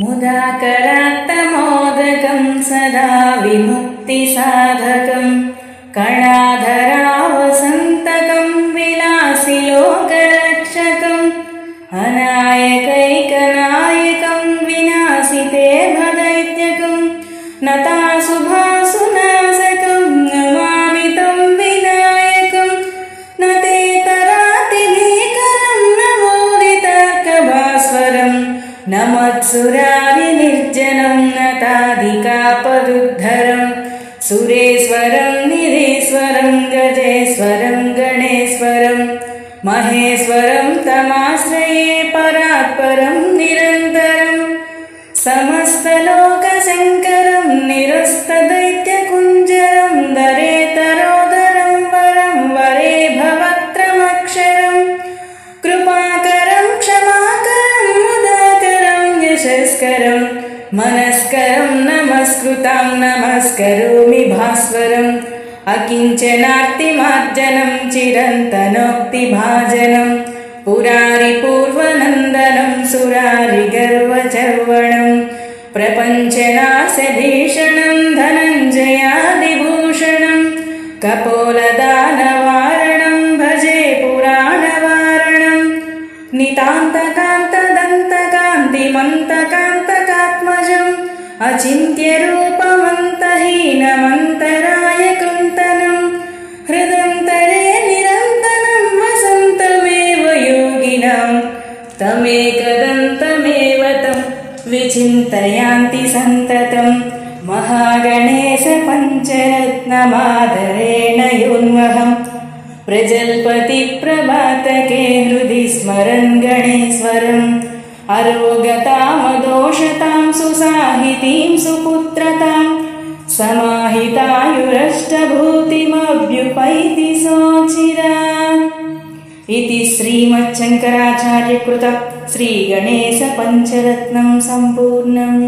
मुदाकरात्तमोदकं सदा विमुक्तिसाधकं कणाधरावसन्तकं विलासिलोकरक्षकम् अनायकैकनायकं विनाशिते भदैत्यकं नताशुभासुनाशकं नमामि तं विनायकं न ते तरातिभीकरं नवोदितर्कभास्वरं नमत्सुरारिनिर्जनं नताधिकापदुद्धरं सुरेश्वरं निरीश्वरं गजेश्वरं गणेश्वरं महेश्वरं तमाश्रये परात्परं निरन्तरं समस्तलोकशङ्करं निरस्तदैत्यकुञ्जरं दरेतरोदरं वरं वरे भवत्रमक्षरं कृपाकरं क्षमाकरं मुदाकरं यशस्करं मनस्करं नमस्कृतं नमस्करोमि भास्वरम् अकिञ्चनार्तिमार्जनं चिरन्तनोक्तिभाजनं पुरारिपूर्वनन्दनं सुरारिगर्वचर्वणं प्रपञ्चनाशभीषणं धनञ्जयादिभूषणं कपोलदानवारणं भजे पुराणवारणं नितान्तकान्तदन्तकान्तिमन्तकान्तकात्मजम् अचिन्त्यरूपमन्तहीनमन्तरायकृन्तनं हृदन्तरे निरन्तरं वसन्तमेव योगिनां तमेकदन्तमेव तं विचिन्तयान्ति सन्ततं महागणेशपञ्चरत्नमादरेण योन्वहं प्रजल्पतिप्रभातके हृदि स्मरन् गणेश्वरम् अरोगतामदोषतां सुसाहितीं सुपुत्रतां समाहितायुरष्टभूतिमभ्युपैति सोचिरात् इति श्रीमच्छङ्कराचार्यकृत श्रीगणेशपञ्चरत्नं सम्पूर्णम्।